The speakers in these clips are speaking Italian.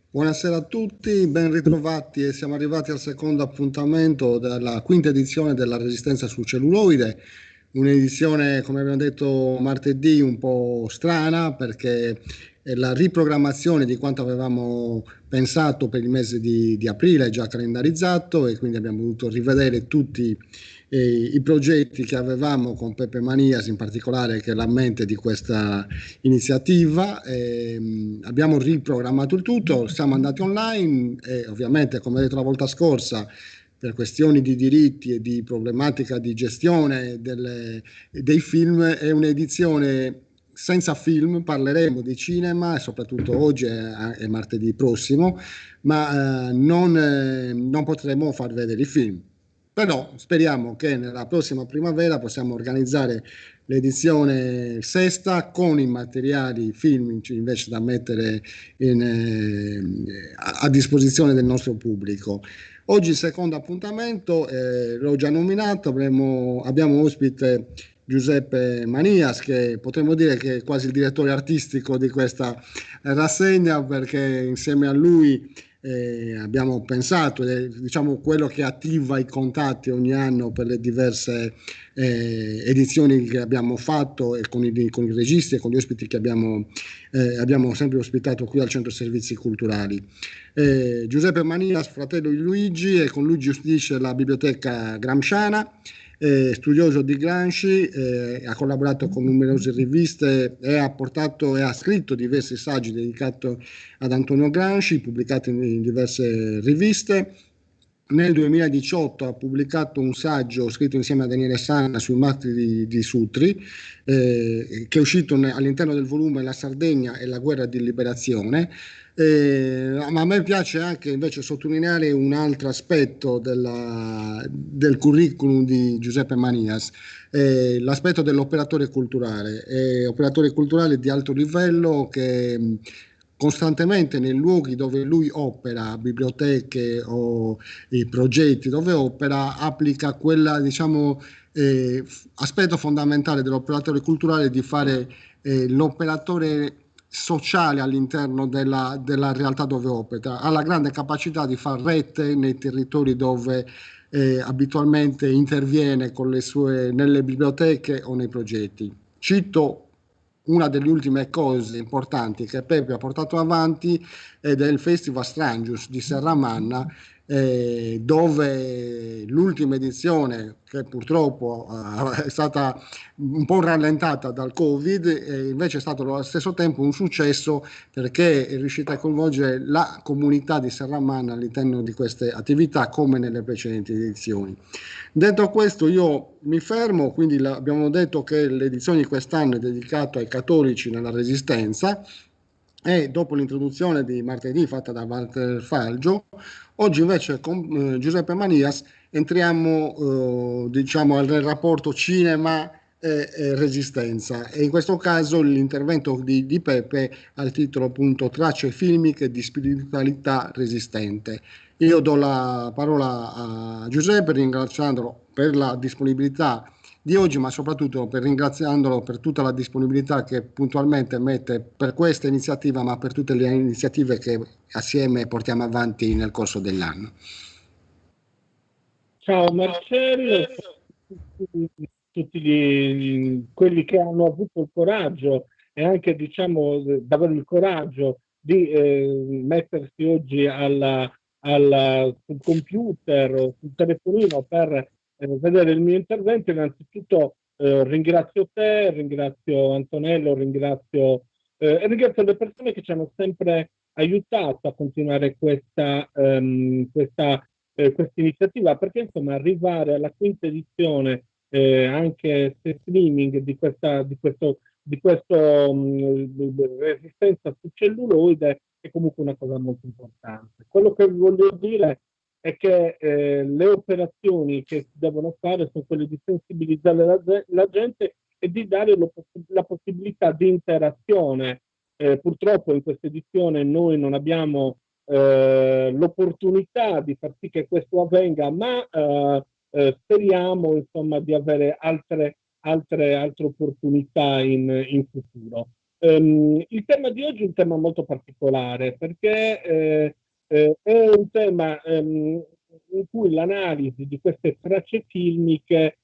Buonasera a tutti, ben ritrovati e siamo arrivati al secondo appuntamento della quinta edizione della Resistenza sul celluloide, un'edizione, come abbiamo detto martedì, un po' strana perché è la riprogrammazione di quanto avevamo pensato per il mese di aprile, già calendarizzato, e quindi abbiamo dovuto rivedere tutti i progetti che avevamo con Pepe Manias, in particolare, che è la mente di questa iniziativa. Abbiamo riprogrammato il tutto, siamo andati online e ovviamente, come detto la volta scorsa, per questioni di diritti e di problematica di gestione dei film, è un'edizione senza film. Parleremo di cinema e soprattutto oggi è martedì prossimo, ma non potremo far vedere i film. Però speriamo che nella prossima primavera possiamo organizzare l'edizione sesta con i materiali filmici invece da mettere a disposizione del nostro pubblico. Oggi il secondo appuntamento, l'ho già nominato, abbiamo ospite Giuseppe Manias, che potremmo dire che è quasi il direttore artistico di questa rassegna, perché insieme a lui abbiamo pensato, diciamo quello che attiva i contatti ogni anno per le diverse edizioni che abbiamo fatto, e con i registi e con gli ospiti che abbiamo sempre ospitato qui al Centro Servizi Culturali. Giuseppe Manias, fratello di Luigi, e con lui gestisce la biblioteca gramsciana. Studioso di Gramsci, ha collaborato con numerose riviste e ha scritto diversi saggi dedicati ad Antonio Gramsci, pubblicati in diverse riviste. Nel 2018 ha pubblicato un saggio scritto insieme a Daniele Sanna sui martiri di Sutri, che è uscito all'interno del volume La Sardegna e la guerra di liberazione. Ma a me piace anche invece sottolineare un altro aspetto del curriculum di Giuseppe Manias, l'aspetto operatore culturale di alto livello che costantemente nei luoghi dove lui opera, biblioteche o i progetti dove opera, applica quella, diciamo, aspetto fondamentale dell'operatore culturale di fare l'operatore sociale all'interno della realtà dove opera. Ha la grande capacità di far rete nei territori dove abitualmente interviene nelle biblioteche o nei progetti. Cito una delle ultime cose importanti che Pepe ha portato avanti, ed è il Festival Strangius di Serramanna, dove l'ultima edizione, che purtroppo è stata un po' rallentata dal Covid, invece è stato allo stesso tempo un successo perché è riuscita a coinvolgere la comunità di Serramanna all'interno di queste attività come nelle precedenti edizioni. Detto questo, io mi fermo. Quindi abbiamo detto che l'edizione di quest'anno è dedicata ai cattolici nella Resistenza, e dopo l'introduzione di martedì fatta da Walter Falgio, oggi invece con Giuseppe Manias entriamo diciamo nel rapporto cinema e resistenza, e in questo caso l'intervento di Pepe al titolo appunto Tracce filmiche di spiritualità resistente. Io do la parola a Giuseppe, ringraziandolo per la disponibilità di oggi, ma soprattutto ringraziandolo per tutta la disponibilità che puntualmente mette per questa iniziativa, ma per tutte le iniziative che assieme portiamo avanti nel corso dell'anno. Ciao Marcello, tutti quelli che hanno avuto il coraggio e anche diciamo davvero il coraggio di mettersi oggi sul computer o sul telefonino per vedere il mio intervento. Innanzitutto ringrazio te, ringrazio Antonello, ringrazio le persone che ci hanno sempre aiutato a continuare questa iniziativa, perché insomma arrivare alla quinta edizione, anche se streaming, di questo resistenza su celluloide è comunque una cosa molto importante. Quello che voglio dire è che le operazioni che si devono fare sono quelle di sensibilizzare la gente e di dare la possibilità di interazione. Purtroppo in questa edizione noi non abbiamo l'opportunità di far sì che questo avvenga, ma speriamo insomma di avere altre opportunità in futuro. Il tema di oggi è un tema molto particolare perché è un tema in cui l'analisi di queste tracce filmiche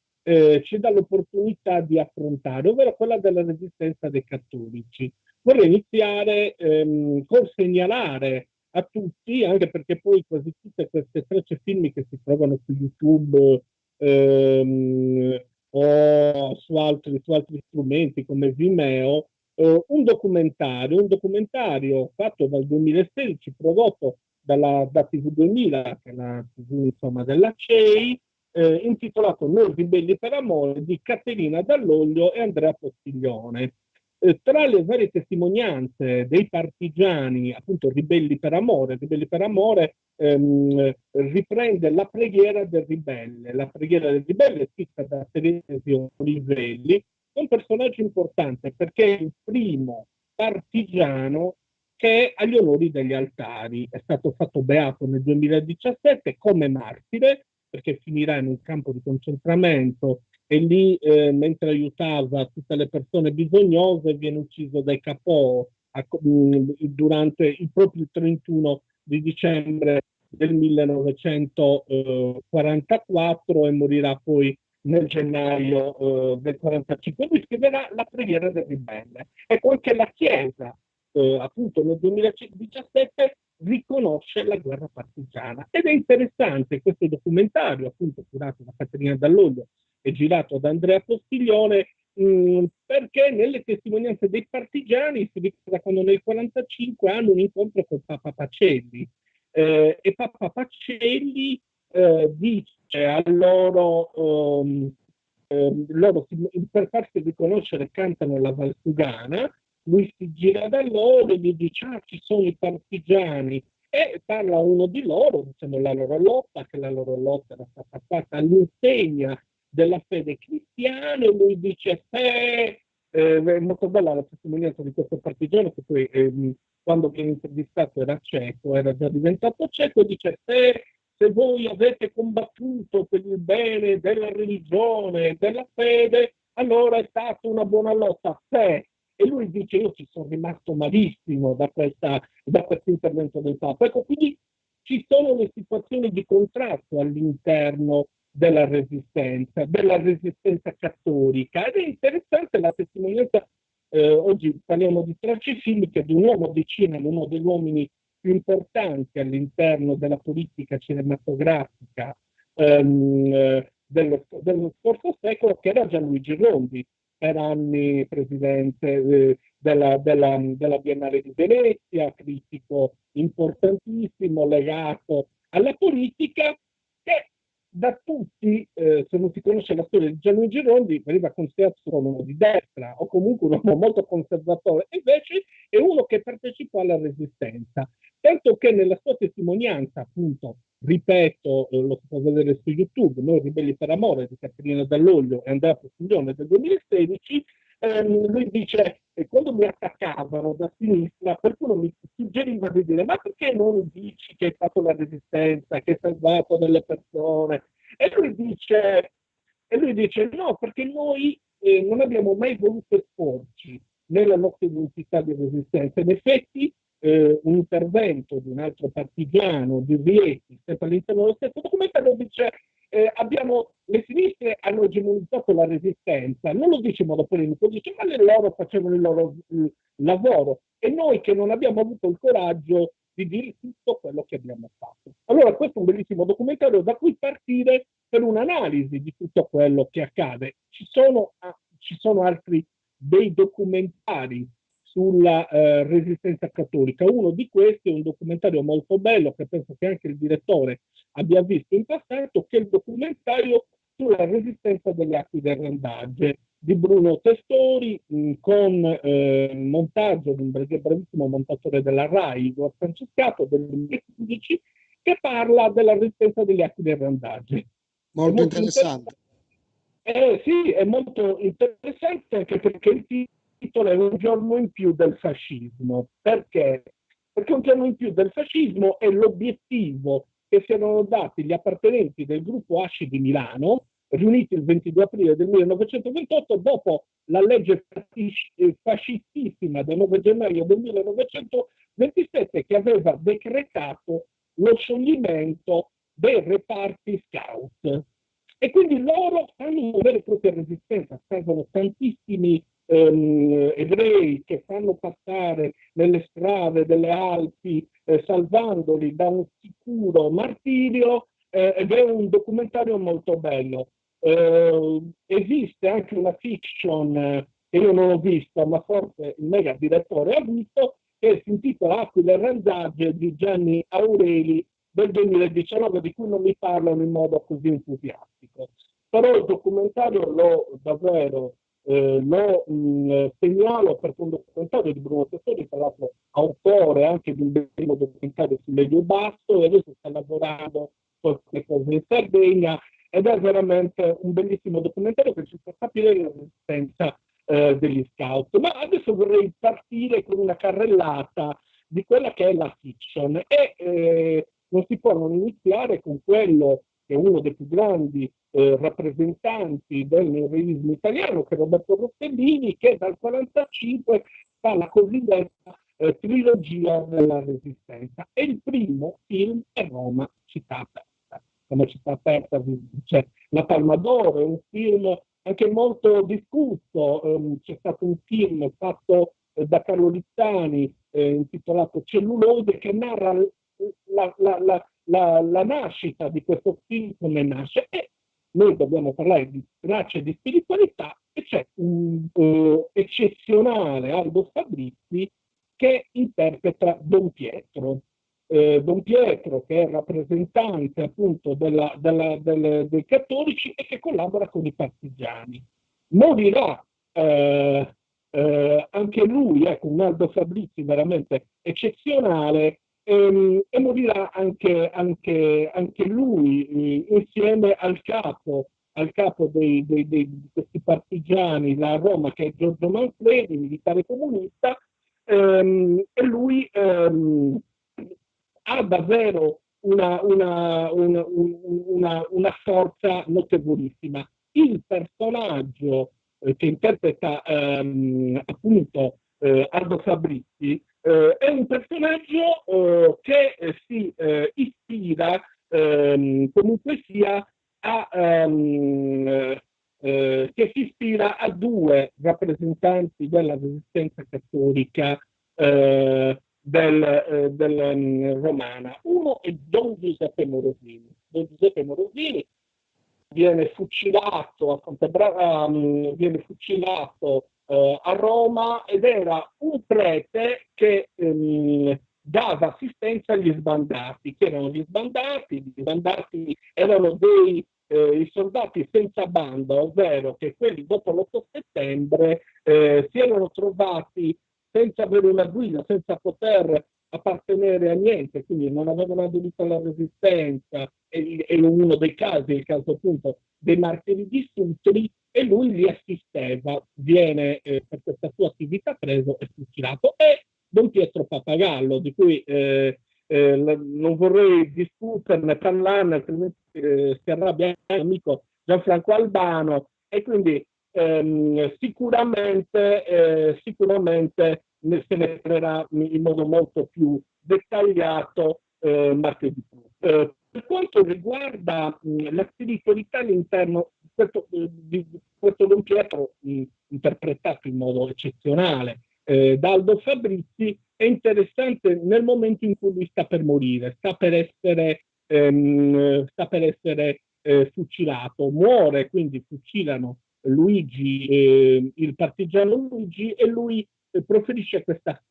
ci dà l'opportunità di affrontare, ovvero quella della resistenza dei cattolici. Vorrei iniziare col segnalare a tutti, anche perché poi quasi tutte queste tracce filmiche si trovano su YouTube o su altri strumenti come Vimeo, un documentario fatto dal 2016, prodotto da TV2000, che è la TV insomma, della CEI, intitolato Noi ribelli per amore di Caterina Dall'Oglio e Andrea Postiglione. Tra le varie testimonianze dei partigiani, appunto Ribelli per amore riprende la preghiera del ribelle. La preghiera del ribelle è scritta da Teresio Olivelli, un personaggio importante perché è il primo partigiano che è agli onori degli altari. È stato fatto beato nel 2017 come martire, perché finirà in un campo di concentramento e lì, mentre aiutava tutte le persone bisognose, viene ucciso dai capò durante proprio il 31 di dicembre del 1944 e morirà poi nel gennaio del 45. Lui scriverà la preghiera del ribelle. Ecco, anche la Chiesa, appunto nel 2017, riconosce la guerra partigiana. Ed è interessante questo documentario, appunto curato da Caterina Dall'Oglio e girato da Andrea Postiglione, perché nelle testimonianze dei partigiani si ricorda quando nel 1945 hanno un incontro con Papa Pacelli, e Papa Pacelli dice a loro per farsi riconoscere cantano la Valsugana, lui si gira da loro e gli dice ci sono i partigiani, e parla uno di loro dicendo la loro lotta, che la loro lotta era stata fatta all'insegna della fede cristiana, e lui dice è molto bella la testimonianza di questo partigiano che poi quando viene intervistato era cieco, era già diventato cieco, e dice se voi avete combattuto per il bene della religione, della fede, allora è stata una buona lotta. Se e lui dice io ci sono rimasto malissimo da questo intervento del Papa. Ecco, quindi ci sono le situazioni di contrasto all'interno della resistenza cattolica, ed è interessante la testimonianza, oggi parliamo di tracce filmiche, di un uomo di cinema, uno degli uomini più importanti all'interno della politica cinematografica dello scorso secolo, che era Gianluigi Rondi, per anni presidente della Biennale di Venezia, critico importantissimo legato alla politica, che da tutti, se non si conosce la storia di Gianluigi Rondi, veniva considerato un uomo di destra o comunque un uomo molto conservatore, e invece è uno che partecipò alla resistenza. Tanto che nella sua testimonianza, appunto, ripeto, lo si può vedere su YouTube, Noi ribelli per amore di Caterina Dall'Oglio e Andrea Postiglione del 2016, lui dice, quando mi attaccavano da sinistra, qualcuno mi suggeriva di dire ma perché non dici che hai fatto la resistenza, che hai salvato delle persone? E lui dice no, perché noi non abbiamo mai voluto esporci nella nostra identità di resistenza. In effetti un intervento di un altro partigiano di Rieti, sempre all'interno dello stesso documentario, dice le sinistre hanno egemonizzato la resistenza, non lo dice in modo polemico, dice ma loro facevano il loro lavoro e noi che non abbiamo avuto il coraggio di dire tutto quello che abbiamo fatto. Allora questo è un bellissimo documentario da cui partire per un'analisi di tutto quello che accade. Ci sono altri bei documentari sulla resistenza cattolica. Uno di questi è un documentario molto bello che penso che anche il direttore abbia visto in passato, che è il documentario sulla resistenza delle Aquile Randagge di Bruno Testori, con montaggio di un bravissimo montatore della RAI, Igor Francescato, del 2015, che parla della resistenza delle Aquile Randagge. Molto interessante. Sì, è molto interessante anche perché il titolo è Un giorno in più del fascismo. Perché? Perché un giorno in più del fascismo è l'obiettivo che si erano dati gli appartenenti del gruppo Asci di Milano, riuniti il 22 aprile del 1928 dopo la legge fascistissima del 9 gennaio del 1927 che aveva decretato lo scioglimento dei reparti scout. E quindi loro fanno una vera e propria resistenza, servono tantissimi ebrei che fanno passare nelle strade delle Alpi salvandoli da un sicuro martirio ed è un documentario molto bello. Esiste anche una fiction che io non ho visto, ma forse il mega direttore ha visto, che si intitola Aquile e Randagie di Gianni Aureli del 2019, di cui non mi parlano in modo così entusiastico. Però il documentario davvero lo segnalo perché è un documentario di Bruno Tessori, tra l'altro autore anche di un bellissimo documentario su Medio Basso, e adesso sta lavorando su queste cose in Sardegna, ed è veramente un bellissimo documentario che ci fa capire la resistenza degli scout. Ma adesso vorrei partire con una carrellata di quella che è la fiction e non si può non iniziare con quello che è uno dei più grandi rappresentanti del neorealismo italiano, che è Roberto Rossellini, che dal 1945 fa la cosiddetta trilogia della Resistenza. E il primo film è Roma, città aperta. Come città aperta c'è la Palma d'Oro, è un film anche molto discusso. C'è stato un film fatto da Carlo Lizzani intitolato Celluloide, che narra la nascita di questo film, come nasce. E noi dobbiamo parlare di tracce di spiritualità, e c'è un eccezionale Aldo Fabrizi che interpreta Don Pietro. Don Pietro, che è rappresentante appunto dei cattolici e che collabora con i partigiani. Morirà anche lui, ecco, un Aldo Fabrizi veramente eccezionale, e morirà anche lui insieme al capo di questi partigiani da Roma, che è Giorgio Manfredi, militare comunista, e lui ha davvero una forza notevolissima. Il personaggio che interpreta appunto Aldo Fabrizi è un personaggio che si ispira comunque sia che si ispira a due rappresentanti della resistenza cattolica romana. Uno è Don Giuseppe Morosini. Don Giuseppe Morosini viene fucilato a Roma ed era un prete che dava assistenza agli sbandati. Che erano gli sbandati? Gli sbandati erano i soldati senza banda, ovvero che quelli dopo l'8 settembre si erano trovati senza avere una guida, senza poter appartenere a niente, quindi non avevano aderito alla resistenza, e uno dei casi, il caso appunto dei martiri di Sutri, e lui li assisteva, viene per questa sua attività preso e fucilato. E Don Pietro Pappagallo, di cui non vorrei discuterne, parlarne, altrimenti si arrabbia l'amico Gianfranco Albano, e quindi sicuramente se ne parlerà in modo molto più dettagliato martedì. Per quanto riguarda la spiritualità all'interno di questo Don Pietro, interpretato in modo eccezionale da Aldo Fabrizi, è interessante nel momento in cui lui sta per morire, sta per essere fucilato, muore, quindi fucilano Luigi, il partigiano Luigi, e lui proferisce questa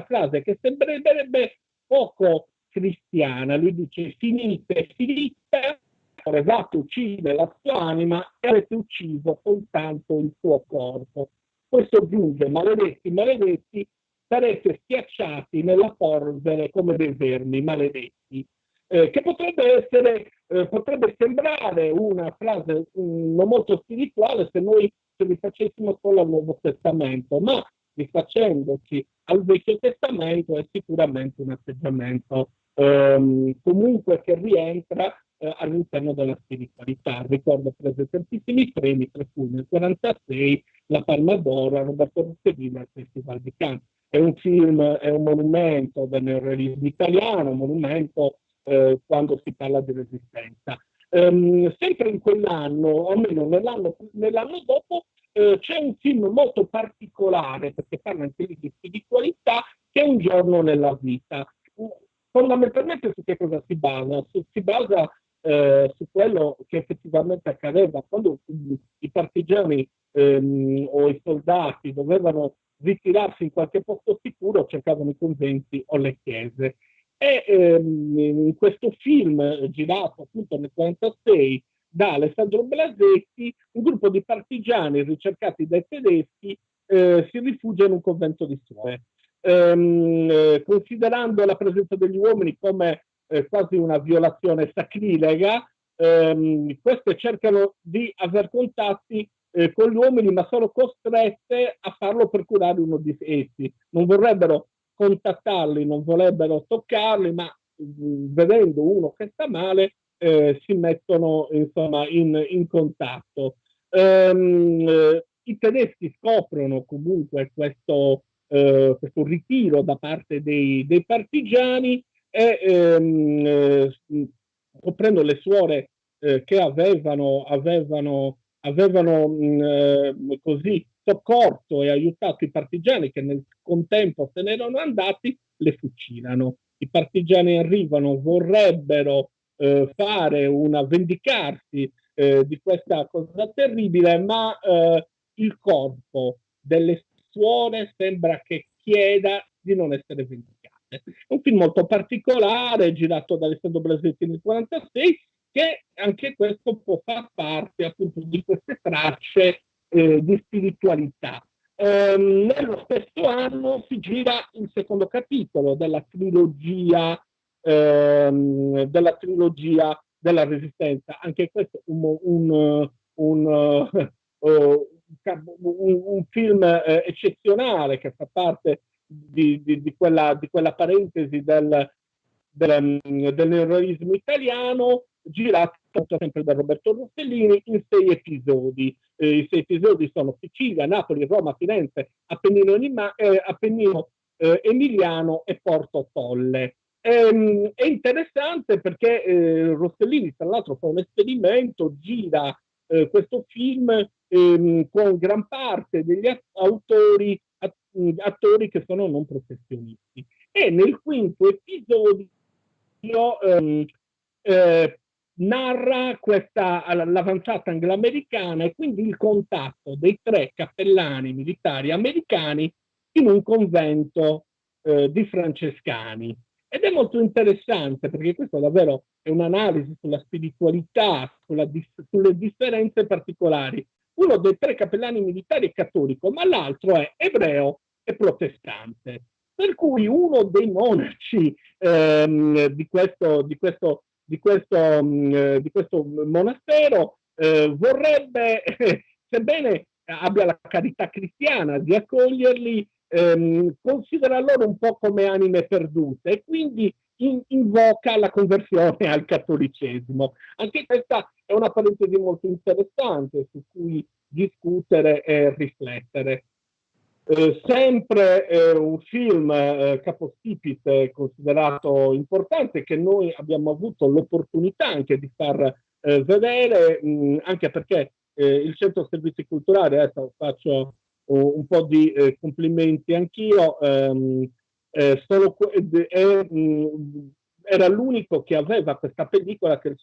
frase che sembrerebbe poco cristiana. Lui dice: finite, Revato uccide la sua anima e avete ucciso soltanto il suo corpo. Questo aggiunge: maledetti, maledetti, sarete schiacciati nella polvere come dei vermi maledetti. Che potrebbe sembrare una frase non molto spirituale se noi ce li facessimo solo al Nuovo Testamento, ma rifacendoci al Vecchio Testamento è sicuramente un atteggiamento comunque che rientra all'interno della spiritualità. Ricordo prese tantissimi premi, tra cui nel 1946 la Palma d'Oro a Roberto Rossellini al Festival di Cannes. È un film, è un monumento del neorealismo italiano, un monumento quando si parla di resistenza. Sempre in quell'anno, o almeno nell'anno dopo, c'è un film molto particolare, perché parla anche lì di spiritualità, che è Un giorno nella vita. Fondamentalmente su che cosa si basa? Si basa su quello che effettivamente accadeva quando i partigiani o i soldati dovevano ritirarsi in qualche posto sicuro, cercavano i conventi o le chiese. E in questo film, girato appunto nel 1946 da Alessandro Blasetti, un gruppo di partigiani ricercati dai tedeschi si rifugia in un convento di suore. Considerando la presenza degli uomini come quasi una violazione sacrilega, queste cercano di aver contatti con gli uomini, ma sono costrette a farlo per curare uno di essi. Non vorrebbero contattarli, non vorrebbero toccarli, ma vedendo uno che sta male si mettono insomma in contatto. I tedeschi scoprono comunque questo ritiro da parte dei partigiani e coprendo le suore che avevano così soccorso e aiutato i partigiani che nel contempo se ne erano andati, le fucilano. I partigiani arrivano, vorrebbero vendicarsi di questa cosa terribile, ma il corpo delle suore sembra che chieda di non essere vendicate. È un film molto particolare, girato da Alessandro Blasetti nel 1946, che anche questo può far parte appunto di queste tracce di spiritualità. Nello stesso anno si gira il secondo capitolo della trilogia della Resistenza. Anche questo un film eccezionale che fa parte di quella parentesi del neorealismo italiano, girato sempre da Roberto Rossellini in 6 episodi. I 6 episodi sono Sicilia, Napoli, Roma, Firenze, Appennino Emiliano e Porto Tolle. È interessante perché Rossellini, tra l'altro, fa un esperimento, gira questo film con gran parte degli attori che sono non professionisti. E nel quinto episodio narra l'avanzata anglo-americana e quindi il contatto dei 3 cappellani militari americani in un convento di francescani. Ed è molto interessante perché questo davvero è un'analisi sulla spiritualità, sulle differenze particolari. Uno dei 3 cappellani militari è cattolico, ma l'altro è ebreo e protestante. Per cui uno dei monaci di questo monastero vorrebbe, sebbene abbia la carità cristiana, di accoglierli, considera loro un po' come anime perdute e quindi invoca la conversione al cattolicesimo. Anche questa è una parentesi molto interessante su cui discutere e riflettere. Sempre un film capostipite considerato importante che noi abbiamo avuto l'opportunità anche di far vedere, anche perché il Centro Servizi Culturali, adesso faccio un po' di complimenti anch'io, era l'unico che aveva questa pellicola che il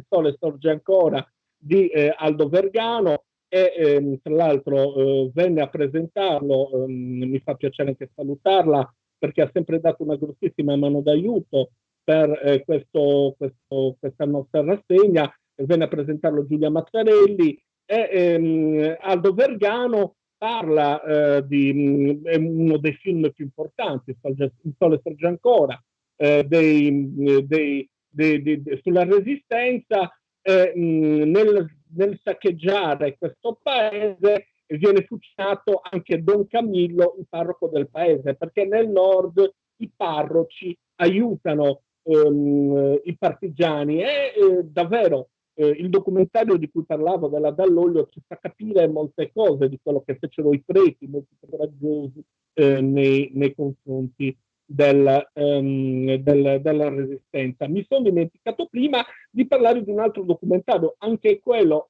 sole sorge ancora di Aldo Vergano, e tra l'altro venne a presentarlo, mi fa piacere anche salutarla perché ha sempre dato una grossissima mano d'aiuto per questa nostra rassegna, venne a presentarlo Giulia Mazzarelli e Aldo Vergano parla di uno dei film più importanti, Il sole sorge ancora, sulla resistenza. Nel saccheggiare questo paese viene fucilato anche Don Camillo, il parroco del paese, perché nel nord i parroci aiutano i partigiani. E davvero il documentario di cui parlavo della Dall'Oglio ci fa capire molte cose di quello che fecero i preti, molto coraggiosi nei confronti della resistenza. Mi sono dimenticato prima di parlare di un altro documentario, anche quello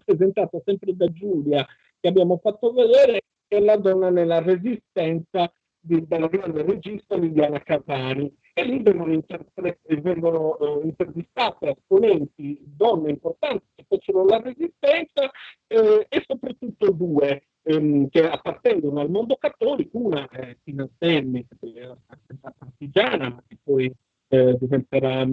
presentato sempre da Giulia, che abbiamo fatto vedere, che è La donna nella resistenza della grande regista Liliana Cavani. E lì vengono intervistate esponenti, donne importanti che fecero la resistenza e soprattutto due che appartengono al mondo cattolico. Una è Tina Anselmi, che era stata partigiana, ma che poi diventerà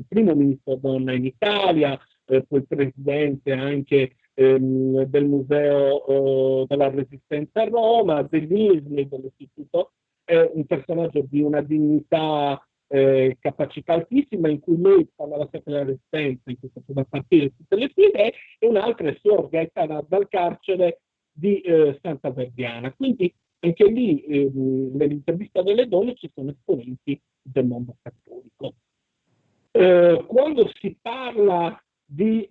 primo ministro donna in Italia, poi presidente anche del Museo della Resistenza a Roma, dell'ISMI, dell'Istituto. È un personaggio di una dignità, capacità altissima, in cui lei parlava sempre della Resistenza, in cui faceva partire tutte le sue idee, e un'altra è Suor Gaetana dal carcere di Santa Verdiana. Quindi anche lì nell'intervista delle donne ci sono esponenti del mondo cattolico. Quando si parla di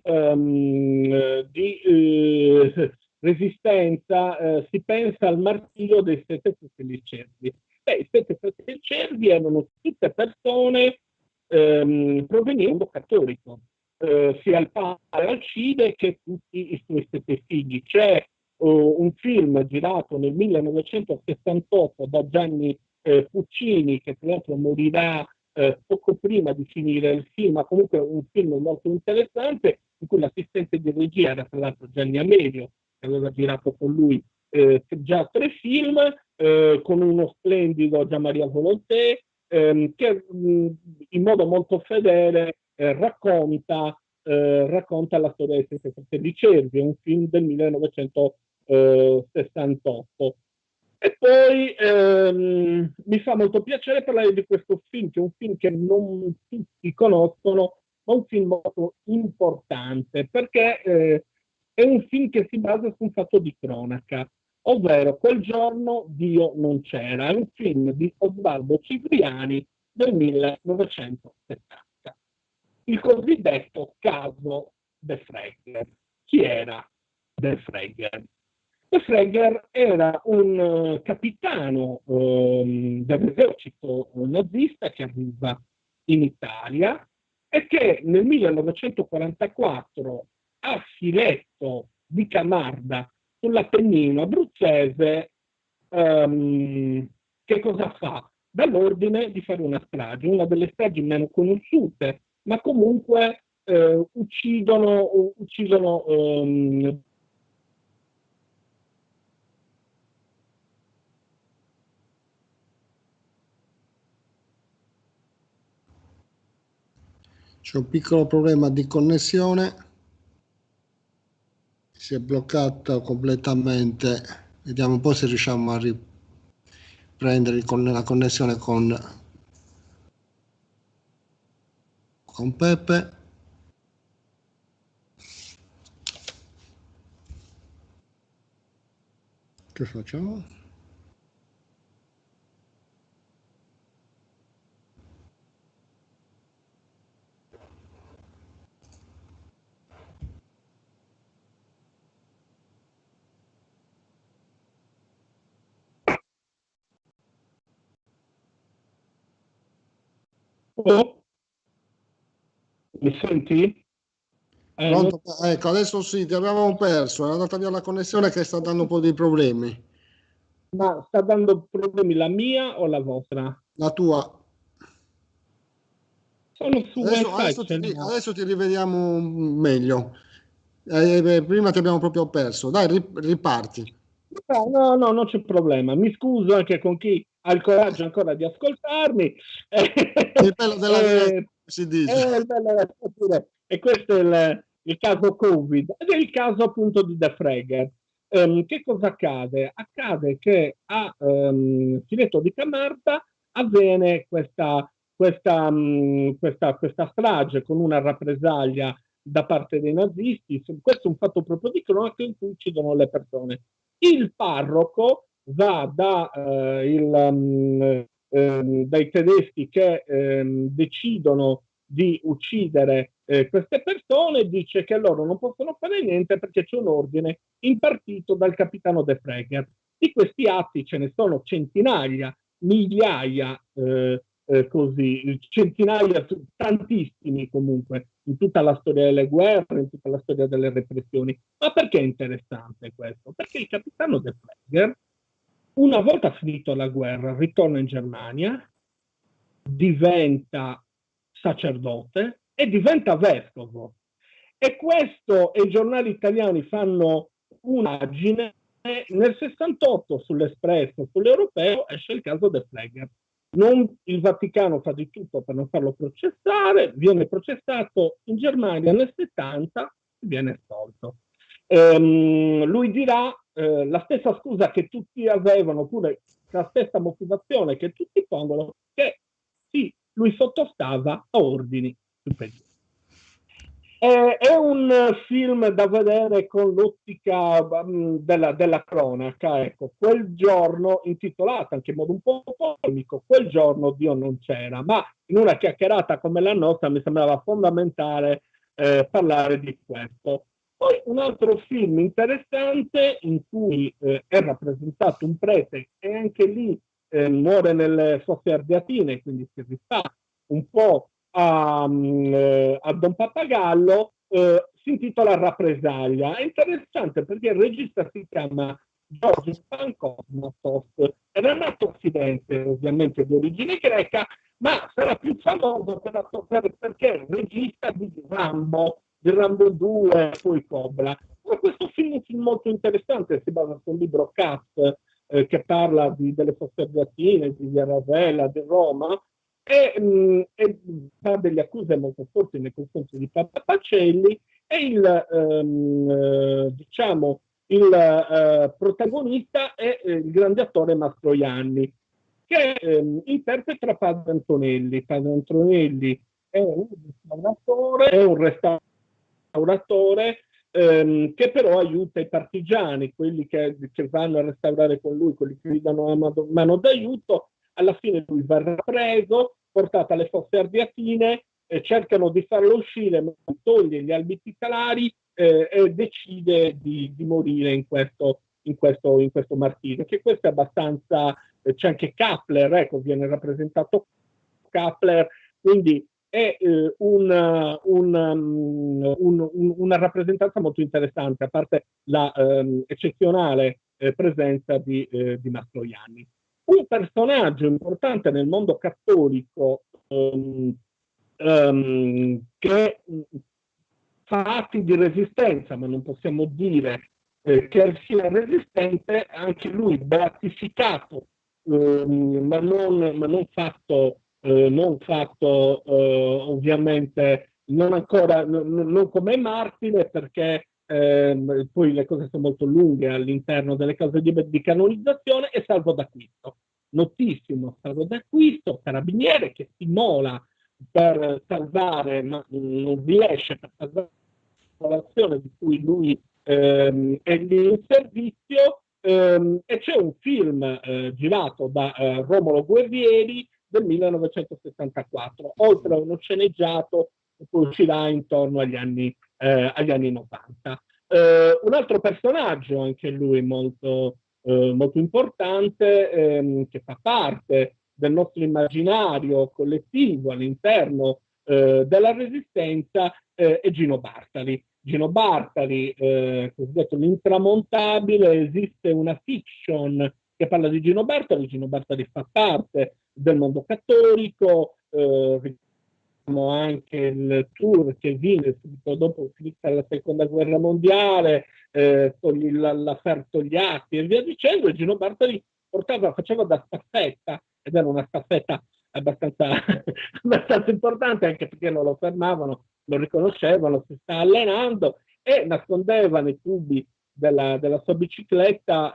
resistenza, si pensa al martirio dei sette fratelli Cervi. I sette fratelli Cervi erano tutte persone provenienti dal cattolico, sia il padre Alcide che tutti i suoi sette figli. C'è un film girato nel 1968 da Gianni Puccini, che tra l'altro morirà poco prima di finire il film, ma comunque un film molto interessante, in cui l'assistente di regia era tra l'altro Gianni Amelio, che aveva girato con lui già 3 film, con uno splendido Gianmaria Volonté, che in modo molto fedele racconta la storia dei Sette Fratelli Cervi. È un film del 1968. E poi mi fa molto piacere parlare di questo film, che è un film che non tutti conoscono, ma un film molto importante, perché è un film che si basa su un fatto di cronaca, ovvero Quel giorno Dio non c'era. È un film di Osvaldo Cipriani del 1970. Il cosiddetto caso De Fregger. Chi era De Fregger? De Fregger era un capitano dell'esercito nazista che arriva in Italia e che nel 1944 a Siletto di Camarda, sull'Appennino abruzzese, che cosa fa? Dà l'ordine di fare una strage, una delle stragi meno conosciute, ma comunque uccidono C'è un piccolo problema di connessione, si è bloccato completamente. Vediamo un po' se riusciamo a riprendere la connessione con Peppe. Che facciamo? Oh, mi senti? Pronto? Ecco, adesso sì, ti avevamo perso, è andata via la connessione che sta dando un po' di problemi. Ma sta dando problemi la mia o la vostra? La tua. Sono su Adesso, wifi, adesso, ce ti, l'ho. adesso ti rivediamo meglio. Prima ti abbiamo proprio perso. Dai, riparti. No, no, non c'è problema. Mi scuso anche con chi ha il coraggio ancora di ascoltarmi. Il bello della diretta, si dice. E questo è il caso Covid ed è il caso appunto di De Fregger. Che cosa accade? Accade che a Siletto di Camarta avviene questa strage con una rappresaglia da parte dei nazisti. Questo è un fatto proprio di cronaca in cui uccidono le persone. Il parroco va da dai tedeschi che decidono di uccidere queste persone, dice che loro non possono fare niente perché c'è un ordine impartito dal capitano De Frege. Di questi atti ce ne sono centinaia, migliaia, così, centinaia, tantissimi comunque, in tutta la storia delle guerre, in tutta la storia delle repressioni. Ma perché è interessante questo? Perché il capitano De Frege, una volta finito la guerra, ritorna in Germania, diventa sacerdote e diventa vescovo. E questo, e i giornali italiani fanno un'agine, nel 68 sull'Espresso, sull'Europeo, esce il caso De Frege. Il Vaticano fa di tutto per non farlo processare, viene processato in Germania nel 70 e viene assolto. Lui dirà la stessa scusa che tutti avevano, oppure la stessa motivazione che tutti pongono, che sì, lui sottostava a ordini superiori. È un film da vedere con l'ottica della cronaca, ecco, quel giorno, intitolato anche in modo un po' polemico, quel giorno Dio non c'era, ma in una chiacchierata come la nostra mi sembrava fondamentale parlare di questo. Poi un altro film interessante in cui è rappresentato un prete e anche lì muore nelle fosse ardeatine, quindi si rifà un po' a Don Pappagallo, si intitola Rappresaglia. È interessante perché il regista si chiama George Pankosmatos, era nato a Firenze, ovviamente di origine greca, ma sarà più famoso perché è il regista di Rambo 2, poi Cobra. Ma questo film è un film molto interessante, si basa sul libro Cast, che parla delle fosse ardeatine, di Via Rasella, di Roma, e fa delle accuse molto forti nei confronti di Papa Pacelli, e diciamo, il protagonista è il grande attore Mastroianni, che interpreta Padre Antonelli. Padre Antonelli è un restauratore che però aiuta i partigiani, quelli che vanno a restaurare con lui, quelli che gli danno mano d'aiuto. Alla fine lui verrà preso, portato alle fosse ardeatine, cercano di farlo uscire, ma toglie gli albiti talari e decide di morire in questo martirio. Che questo è abbastanza, c'è anche Kappler, ecco, viene rappresentato Kappler, quindi è una rappresentanza molto interessante, a parte la eccezionale presenza di Mastroianni. Un personaggio importante nel mondo cattolico che fa atti di resistenza, ma non possiamo dire che sia resistente, anche lui beatificato, ma non fatto ovviamente, non ancora, non come martire, perché poi le cose sono molto lunghe all'interno delle cause di canonizzazione, e Salvo d'Acquisto. Notissimo Salvo d'Acquisto, carabiniere che si immola per salvare, ma non riesce, per salvare la popolazione di cui lui è lì in servizio, e c'è un film girato da Romolo Guerrieri del 1974, oltre a uno sceneggiato che uscirà intorno agli anni 90. Un altro personaggio, anche lui molto importante, che fa parte del nostro immaginario collettivo all'interno della Resistenza, è Gino Bartali. Gino Bartali, cosiddetto l'intramontabile, esiste una fiction che parla di Gino Bartali. Gino Bartali fa parte del mondo cattolico, anche il tour che viene subito dopo finita la seconda guerra mondiale, l'affair Togliatti e via dicendo, e Gino Bartali faceva da staffetta, ed era una staffetta abbastanza importante, anche perché non lo fermavano, lo riconoscevano, si sta allenando, e nascondeva nei tubi della sua bicicletta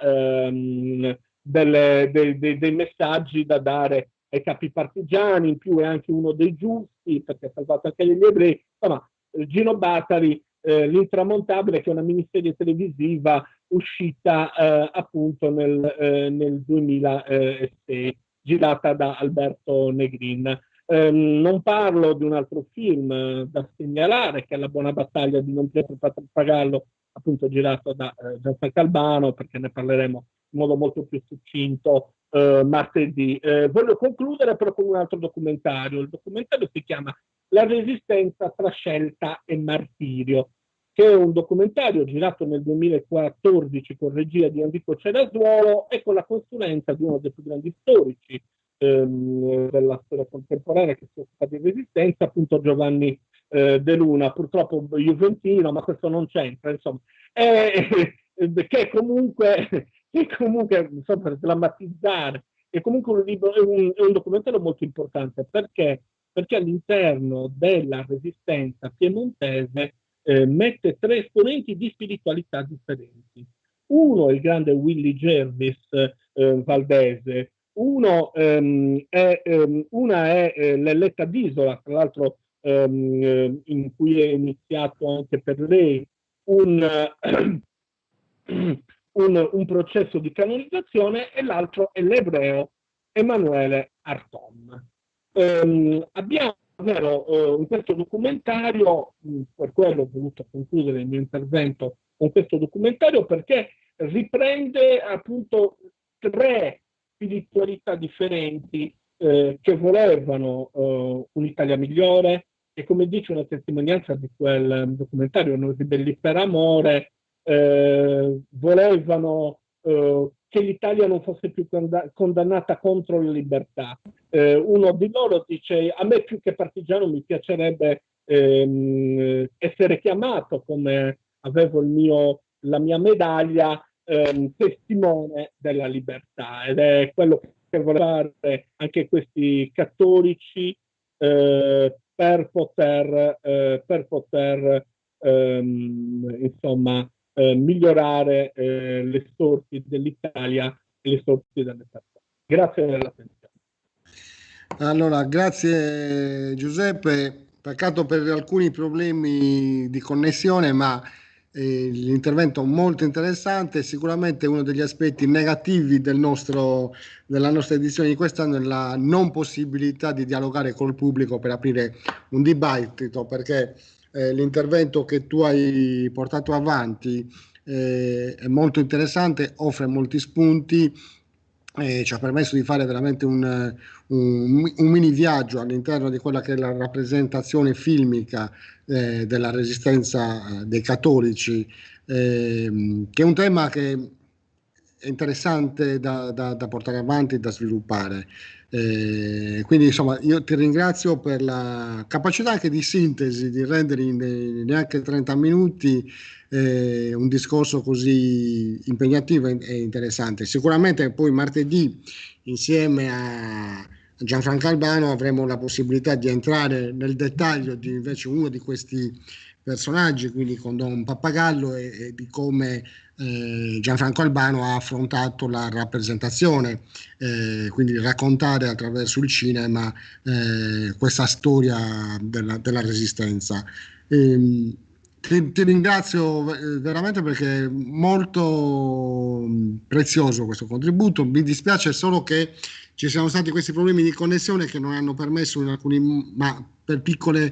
dei messaggi da dare ai capi partigiani. In più è anche uno dei giusti, perché ha salvato anche gli ebrei. Insomma, Gino Bartali, l'intramontabile, che è una miniserie televisiva uscita appunto nel 2006. girata da Alberto Negrin. Non parlo di un altro film da segnalare, che è La buona battaglia di non Pietro Pappagallo, appunto girato da Gianfranco Albano, perché ne parleremo in modo molto più succinto martedì. Voglio concludere però con un altro documentario. Il documentario si chiama La resistenza tra scelta e martirio, che è un documentario girato nel 2014 con regia di Enrico Cerasuolo e con la consulenza di uno dei più grandi storici della storia contemporanea che si occupa di resistenza, appunto Giovanni De Luna, purtroppo juventino, ma questo non c'entra, insomma, che comunque insomma, per drammatizzare, è comunque un libro, è un documentario molto importante perché all'interno della resistenza piemontese mette tre esponenti di spiritualità differenti. Uno è il grande Willy Jervis valdese, una è Lelletta d'Isola, tra l'altro in cui è iniziato anche per lei un processo di canonizzazione, e l'altro è l'ebreo Emanuele Artom. Abbiamo in questo documentario, per quello ho voluto concludere il mio intervento con questo documentario, perché riprende appunto tre spiritualità differenti che volevano un'Italia migliore, e come dice una testimonianza di quel documentario, Noi ribelli per amore, volevano che l'Italia non fosse più condannata contro la libertà. Uno di loro dice: a me più che partigiano mi piacerebbe essere chiamato, come avevo la mia medaglia, testimone della libertà, ed è quello che vogliono fare anche questi cattolici per poter insomma migliorare le sorti dell'Italia e le sorti delle persone. Grazie dell'attenzione. Allora, grazie Giuseppe. Peccato per alcuni problemi di connessione, ma l'intervento molto interessante. Sicuramente uno degli aspetti negativi della nostra edizione di quest'anno è la non possibilità di dialogare col pubblico per aprire un dibattito, perché l'intervento che tu hai portato avanti è molto interessante, offre molti spunti, ci ha permesso di fare veramente un mini viaggio all'interno di quella che è la rappresentazione filmica della resistenza dei cattolici, che è un tema che è interessante da portare avanti e da sviluppare. Quindi insomma io ti ringrazio per la capacità anche di sintesi, di rendere in neanche 30 minuti un discorso così impegnativo e interessante. Sicuramente poi martedì, insieme a Gianfranco Albano, avremo la possibilità di entrare nel dettaglio di invece uno di questi personaggi, quindi con Don Pappagallo, e di come Gianfranco Albano ha affrontato la rappresentazione, quindi raccontare attraverso il cinema questa storia della resistenza. Ti ringrazio veramente, perché è molto prezioso questo contributo. Mi dispiace solo che ci siano stati questi problemi di connessione che non hanno permesso in alcuni, ma per piccoli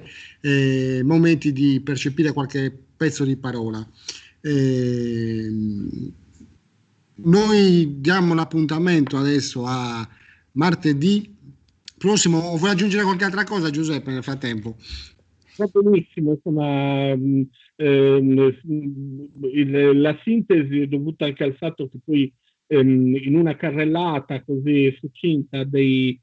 momenti, di percepire qualche pezzo di parola. Noi diamo l'appuntamento adesso a martedì prossimo. O vuoi aggiungere qualche altra cosa, Giuseppe, nel frattempo? Va benissimo, insomma, la sintesi è dovuta anche al fatto che poi in una carrellata così succinta dei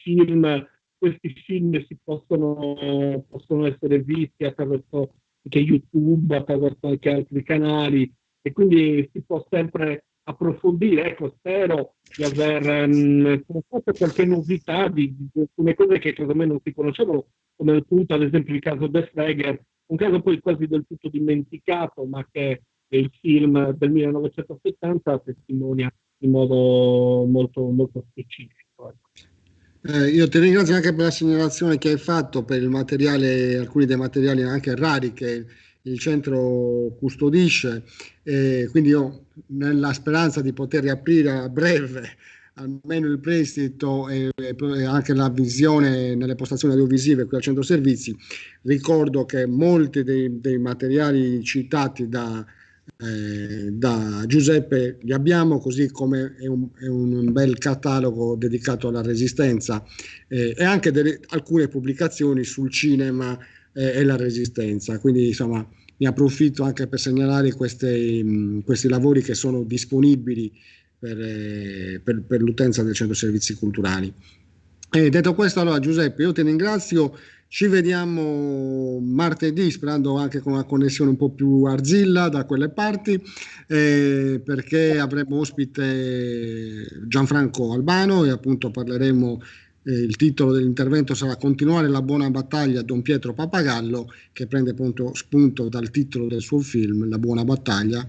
film, questi film si possono essere visti attraverso anche YouTube, attraverso anche altri canali, e quindi si può sempre approfondire. Ecco, spero di aver fatto qualche novità di alcune cose che secondo me non si conoscevano, come appunto ad esempio il caso Defregger, un caso poi quasi del tutto dimenticato, ma che il film del 1970 testimonia in modo molto, molto specifico. Io ti ringrazio anche per la segnalazione che hai fatto per il materiale, alcuni dei materiali anche rari che il centro custodisce, quindi io, nella speranza di poter riaprire a breve almeno il prestito e anche la visione nelle postazioni audiovisive qui al centro servizi. Ricordo che molti dei materiali citati da Giuseppe li abbiamo, così come è un bel catalogo dedicato alla Resistenza, e anche alcune pubblicazioni sul cinema e la Resistenza. Quindi insomma ne approfitto anche per segnalare questi lavori che sono disponibili per l'utenza del Centro Servizi Culturali. Detto questo, allora Giuseppe, io ti ringrazio, ci vediamo martedì, sperando anche con una connessione un po' più arzilla da quelle parti, perché avremo ospite Gianfranco Albano e appunto parleremo, il titolo dell'intervento sarà Continuare la buona battaglia Don Pietro Pappagallo, che prende appunto spunto dal titolo del suo film, La buona battaglia.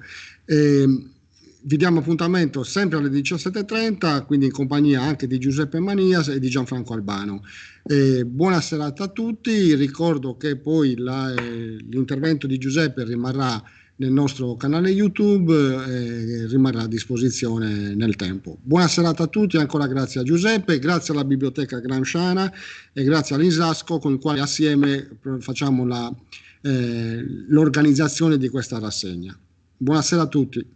Vi diamo appuntamento sempre alle 17:30, quindi in compagnia anche di Giuseppe Manias e di Gianfranco Albano. Buona serata a tutti, ricordo che poi l'intervento di Giuseppe rimarrà nel nostro canale YouTube e rimarrà a disposizione nel tempo. Buona serata a tutti, ancora grazie a Giuseppe, grazie alla Biblioteca Gramsciana e grazie all'Isasco, con il quale assieme facciamo l'organizzazione di questa rassegna. Buonasera a tutti.